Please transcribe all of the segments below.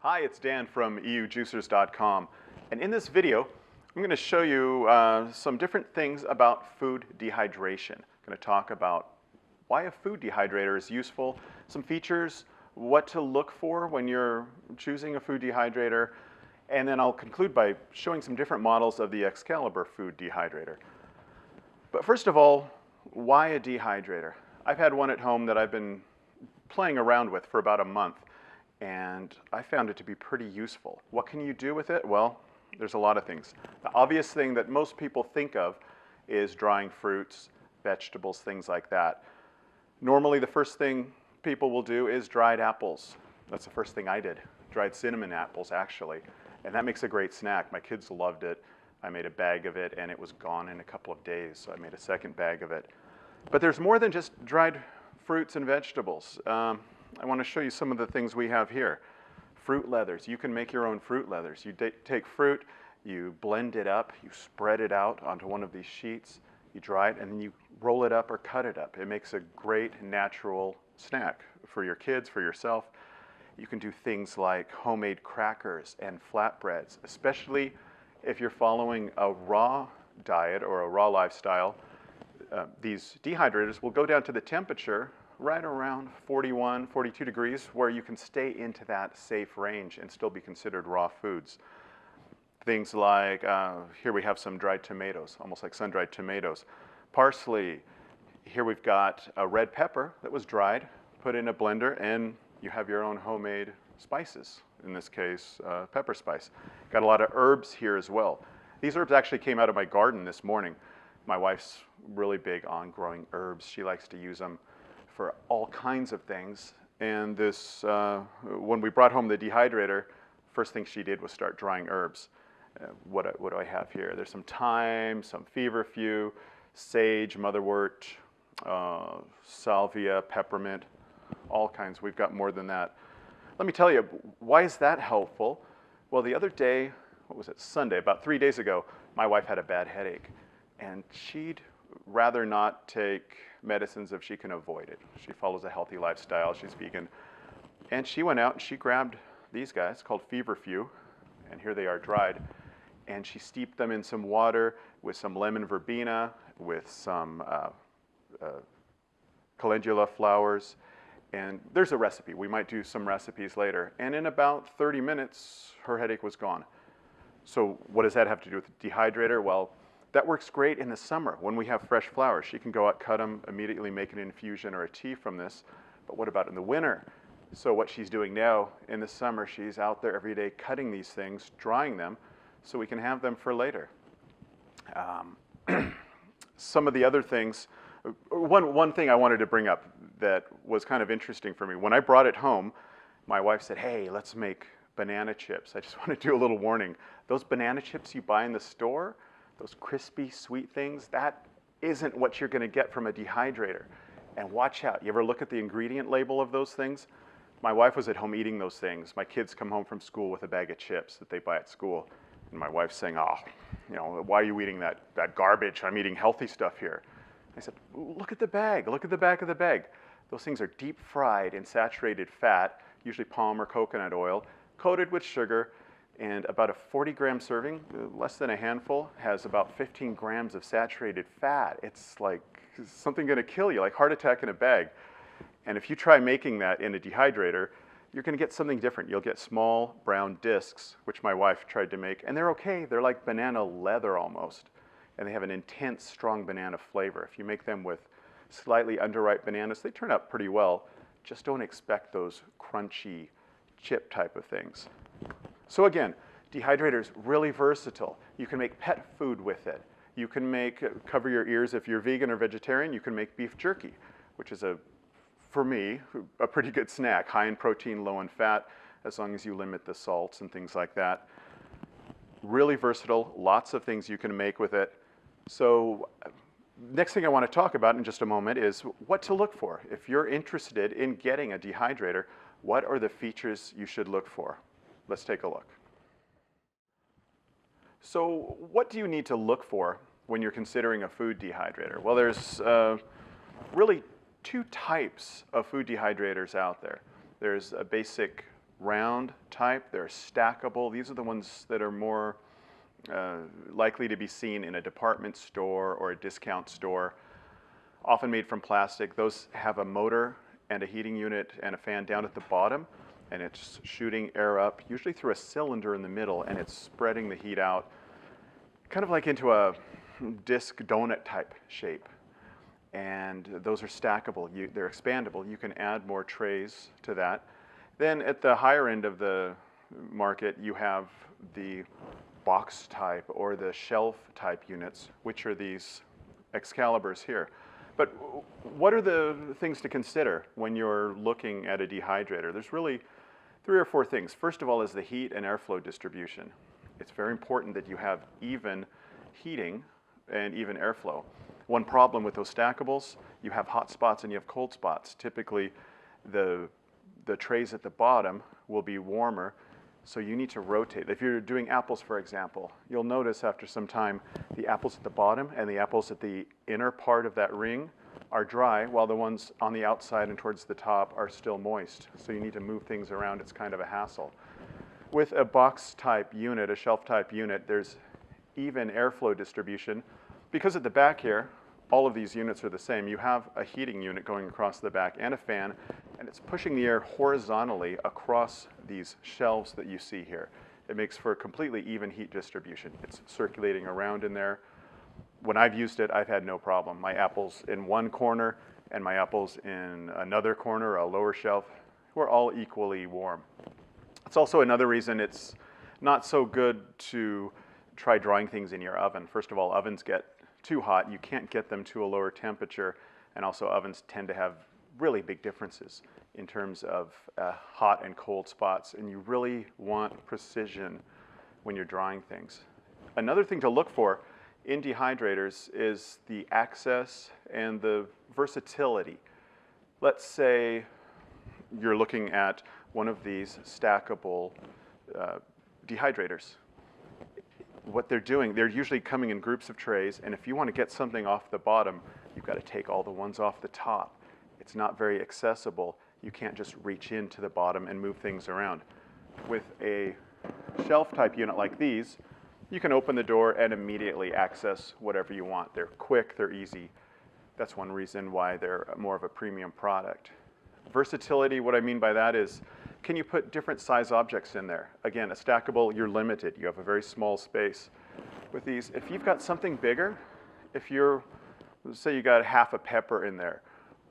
Hi, it's Dan from EUjuicers.com, and in this video I'm going to show you some different things about food dehydration. I'm going to talk about why a food dehydrator is useful, some features, what to look for when you're choosing a food dehydrator, and then I'll conclude by showing some different models of the Excalibur food dehydrator. But first of all, why a dehydrator? I've had one at home that I've been playing around with for about a month, and I found it to be pretty useful. What can you do with it? Well, there's a lot of things. The obvious thing that most people think of is drying fruits, vegetables, things like that. Normally the first thing people will do is dried apples. That's the first thing I did. Dried cinnamon apples, actually. And that makes a great snack. My kids loved it. I made a bag of it and it was gone in a couple of days, so I made a second bag of it. But there's more than just dried fruits and vegetables. I want to show you some of the things we have here. Fruit leathers. You can make your own fruit leathers. You take fruit, you blend it up, you spread it out onto one of these sheets, you dry it, and then you roll it up or cut it up. It makes a great natural snack for your kids, for yourself. You can do things like homemade crackers and flatbreads, especially if you're following a raw diet or a raw lifestyle. These dehydrators will go down to the temperature right around 41, 42 degrees, where you can stay into that safe range and still be considered raw foods. Things like, here we have some dried tomatoes, almost like sun-dried tomatoes. Parsley, here we've got a red pepper that was dried, put in a blender, and you have your own homemade spices, in this case, pepper spice. Got a lot of herbs here as well. These herbs actually came out of my garden this morning. My wife's really big on growing herbs. She likes to use them for all kinds of things. And this, when we brought home the dehydrator, first thing she did was start drying herbs. What do I have here? There's some thyme, some feverfew, sage, motherwort, salvia, peppermint, all kinds. We've got more than that. Let me tell you, why is that helpful? Well, the other day, what was it, Sunday, about 3 days ago, my wife had a bad headache, and she'd rather not take medicines if she can avoid it. She follows a healthy lifestyle, she's vegan. And she went out and she grabbed these guys called feverfew, and here they are dried, and she steeped them in some water with some lemon verbena, with some calendula flowers, and there's a recipe. We might do some recipes later. And in about 30 minutes, her headache was gone. So what does that have to do with the dehydrator? Well, that works great in the summer when we have fresh flowers. She can go out, cut them, immediately make an infusion or a tea from this. But what about in the winter? So what she's doing now in the summer, she's out there every day cutting these things, drying them, so we can have them for later. Some of the other things, one thing I wanted to bring up that was kind of interesting for me. When I brought it home, my wife said, hey, let's make banana chips. I just want to do a little warning. Those banana chips you buy in the store, those crispy, sweet things, that isn't what you're going to get from a dehydrator. And watch out. You ever look at the ingredient label of those things? My wife was at home eating those things. My kids come home from school with a bag of chips that they buy at school. And my wife's saying, oh, you know, why are you eating that garbage? I'm eating healthy stuff here. I said, look at the bag. Look at the back of the bag. Those things are deep fried in saturated fat, usually palm or coconut oil, coated with sugar. And about a 40-gram serving, less than a handful, has about 15 grams of saturated fat. It's like something going to kill you, like heart attack in a bag. And if you try making that in a dehydrator, you're going to get something different. You'll get small brown discs, which my wife tried to make, and they're okay. They're like banana leather almost, and they have an intense, strong banana flavor. If you make them with slightly underripe bananas, they turn out pretty well. Just don't expect those crunchy chip type of things. So again, dehydrator's really versatile. You can make pet food with it. You can make, cover your ears if you're vegan or vegetarian, you can make beef jerky, which is, for me, a pretty good snack, high in protein, low in fat, as long as you limit the salts and things like that. Really versatile, lots of things you can make with it. So next thing I want to talk about in just a moment is what to look for. If you're interested in getting a dehydrator, what are the features you should look for? Let's take a look. So what do you need to look for when you're considering a food dehydrator? Well, there's really two types of food dehydrators out there. There's a basic round type. They're stackable. These are the ones that are more likely to be seen in a department store or a discount store. Often made from plastic. Those have a motor and a heating unit and a fan down at the bottom, and it's shooting air up, usually through a cylinder in the middle, and it's spreading the heat out, kind of like into a disc donut type shape. And those are stackable. They're expandable. You can add more trays to that. Then at the higher end of the market, you have the box type or the shelf type units, which are these Excaliburs here. But what are the things to consider when you're looking at a dehydrator? There's really 3 or 4 things. First of all is the heat and airflow distribution. It's very important that you have even heating and even airflow. One problem with those stackables, you have hot spots and you have cold spots. Typically, the trays at the bottom will be warmer, so you need to rotate. If you're doing apples, for example, you'll notice after some time the apples at the bottom and the apples at the inner part of that ring are dry, while the ones on the outside and towards the top are still moist. So you need to move things around. It's kind of a hassle. With a box type unit, a shelf type unit, there's even airflow distribution. Because at the back here, all of these units are the same. You have a heating unit going across the back and a fan, and it's pushing the air horizontally across these shelves that you see here. It makes for a completely even heat distribution. It's circulating around in there. When I've used it, I've had no problem. My apples in one corner and my apples in another corner, a lower shelf, were all equally warm. It's also another reason it's not so good to try drying things in your oven. First of all, ovens get too hot. You can't get them to a lower temperature, and also ovens tend to have really big differences in terms of hot and cold spots, and you really want precision when you're drying things. Another thing to look for in dehydrators is the access and the versatility. Let's say you're looking at one of these stackable dehydrators. What they're doing, they're usually coming in groups of trays, and if you want to get something off the bottom, you've got to take all the ones off the top. It's not very accessible. You can't just reach into the bottom and move things around. With a shelf type unit like these, you can open the door and immediately access whatever you want. They're quick, they're easy. That's one reason why they're more of a premium product. Versatility, what I mean by that is, can you put different size objects in there? Again, a stackable, you're limited. You have a very small space. With these, if you've got something bigger, if you're, let's say you got half a pepper in there,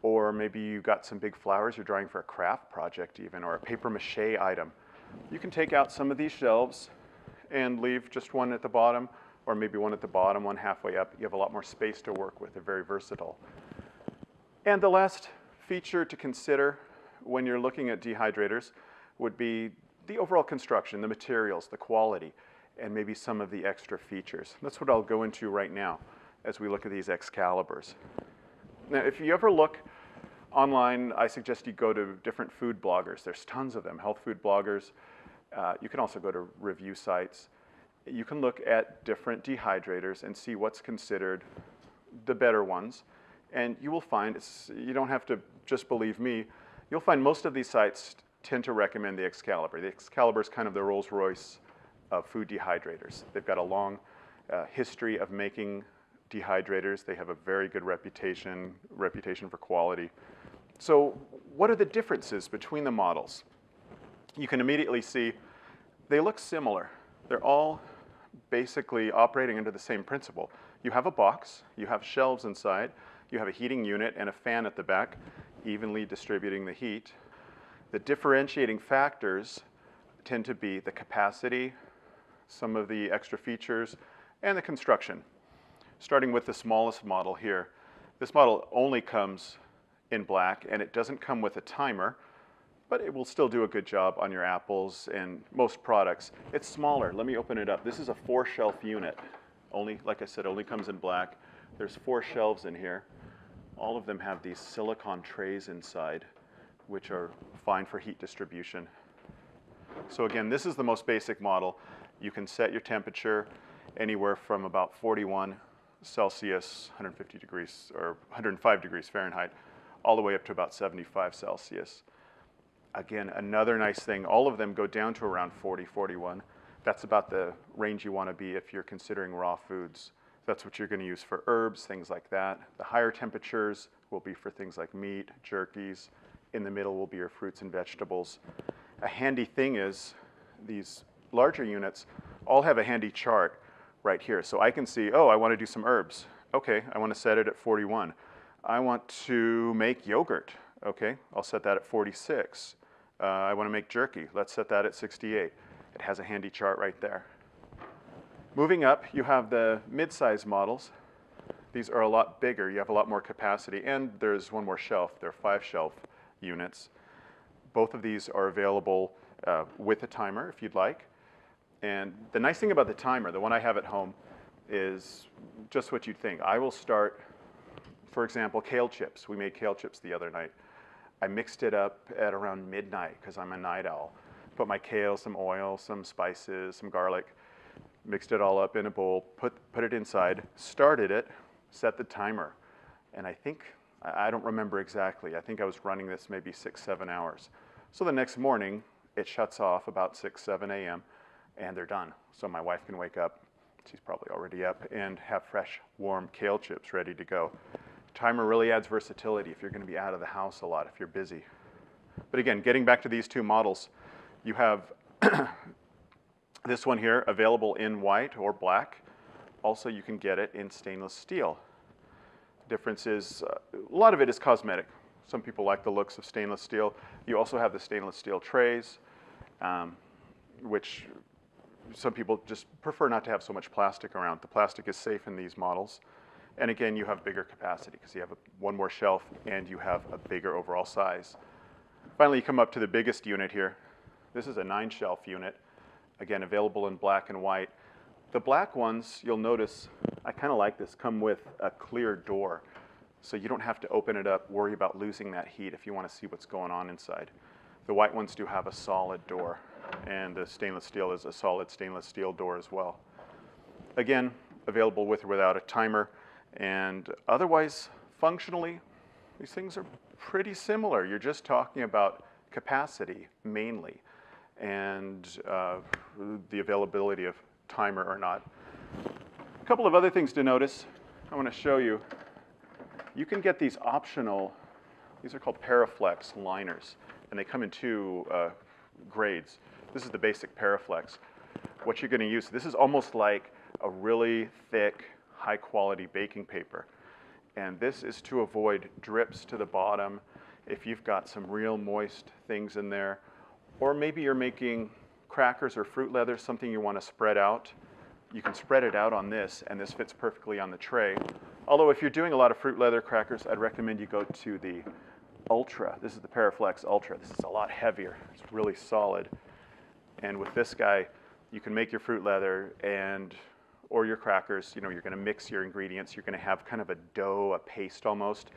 or maybe you got some big flowers you're drawing for a craft project even, or a paper mache item, you can take out some of these shelves and leave just one at the bottom, or maybe one at the bottom, one halfway up. You have a lot more space to work with. They're very versatile. And the last feature to consider when you're looking at dehydrators would be the overall construction, the materials, the quality, and maybe some of the extra features. That's what I'll go into right now as we look at these Excaliburs. Now, if you ever look online, I suggest you go to different food bloggers. There's tons of them, health food bloggers. You can also go to review sites. You can look at different dehydrators and see what's considered the better ones. And you will find, you don't have to just believe me, you'll find most of these sites tend to recommend the Excalibur. The Excalibur is kind of the Rolls-Royce of food dehydrators. They've got a long history of making dehydrators. They have a very good reputation for quality. So what are the differences between the models? You can immediately see they look similar. They're all basically operating under the same principle. You have a box, you have shelves inside, you have a heating unit and a fan at the back, evenly distributing the heat. The differentiating factors tend to be the capacity, some of the extra features, and the construction. Starting with the smallest model here. This model only comes in black, and it doesn't come with a timer, but it will still do a good job on your apples and most products. It's smaller. Let me open it up. This is a 4-shelf unit. Only, like I said, only comes in black. There's 4 shelves in here. All of them have these silicone trays inside, which are fine for heat distribution. So again, this is the most basic model. You can set your temperature anywhere from about 41 Celsius, 150 degrees, or 105 degrees Fahrenheit, all the way up to about 75 Celsius. Again, another nice thing, all of them go down to around 40, 41. That's about the range you want to be if you're considering raw foods. That's what you're going to use for herbs, things like that. The higher temperatures will be for things like meat, jerkies. In the middle will be your fruits and vegetables. A handy thing is these larger units all have a handy chart right here. So I can see, oh, I want to do some herbs. Okay, I want to set it at 41. I want to make yogurt. Okay, I'll set that at 46. I want to make jerky. Let's set that at 68. It has a handy chart right there. Moving up, you have the mid-size models. These are a lot bigger. You have a lot more capacity, and there's one more shelf. There are 5 shelf units. Both of these are available with a timer if you'd like. And the nice thing about the timer, the one I have at home, is just what you'd think. I will start, for example, kale chips. We made kale chips the other night. I mixed it up at around midnight because I'm a night owl. Put my kale, some oil, some spices, some garlic, mixed it all up in a bowl, put it inside, started it, set the timer. And I think, I don't remember exactly, I think I was running this maybe 6, 7 hours. So the next morning, it shuts off about 6, 7 a.m. and they're done. So my wife can wake up, she's probably already up, and have fresh, warm kale chips ready to go. Timer really adds versatility if you're going to be out of the house a lot, if you're busy. But again, getting back to these 2 models, you have this one here available in white or black. Also, you can get it in stainless steel. The difference is, a lot of it is cosmetic. Some people like the looks of stainless steel. You also have the stainless steel trays, which some people just prefer not to have so much plastic around. The plastic is safe in these models. And again, you have bigger capacity because you have one more shelf and you have a bigger overall size. Finally, you come up to the biggest unit here. This is a 9-shelf unit. Again, available in black and white. The black ones, you'll notice, I kind of like this, come with a clear door. So you don't have to open it up, worry about losing that heat if you want to see what's going on inside. The white ones do have a solid door, and the stainless steel is a solid stainless steel door as well. Again, available with or without a timer, and otherwise, functionally, these things are pretty similar. You're just talking about capacity, mainly, and the availability of timer or not. A couple of other things to notice. I want to show you. You can get these optional, these are called Paraflex liners, and they come in 2 grades. This is the basic Paraflex. What you're going to use, this is almost like a really thick, high-quality baking paper. And this is to avoid drips to the bottom if you've got some real moist things in there. Or maybe you're making crackers or fruit leather, something you want to spread out. You can spread it out on this, and this fits perfectly on the tray. Although if you're doing a lot of fruit leather crackers, I'd recommend you go to the Ultra. This is the Paraflex Ultra. This is a lot heavier. It's really solid. And with this guy, you can make your fruit leather or your crackers. You know, you're going to mix your ingredients. You're going to have kind of a dough, a paste almost.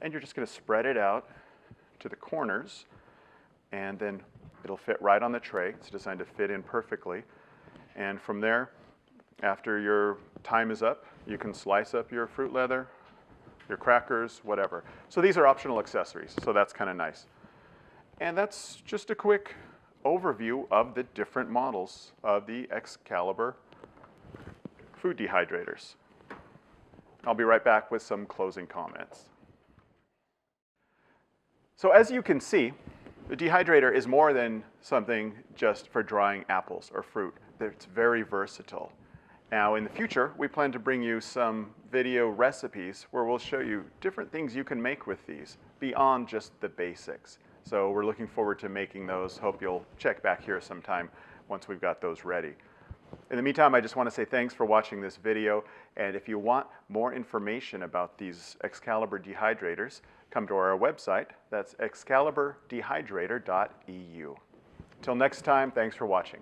And you're just going to spread it out to the corners, and then it'll fit right on the tray. It's designed to fit in perfectly. And from there, after your time is up, you can slice up your fruit leather, your crackers, whatever. So these are optional accessories, so that's kind of nice. And that's just a quick overview of the different models of the Excalibur food dehydrators. I'll be right back with some closing comments. So as you can see, the dehydrator is more than something just for drying apples or fruit. It's very versatile. Now, in the future, we plan to bring you some video recipes where we'll show you different things you can make with these beyond just the basics. So we're looking forward to making those. Hope you'll check back here sometime once we've got those ready. In the meantime, I just want to say thanks for watching this video. And if you want more information about these Excalibur dehydrators, come to our website. That's excaliburdehydrator.eu. Till next time, thanks for watching.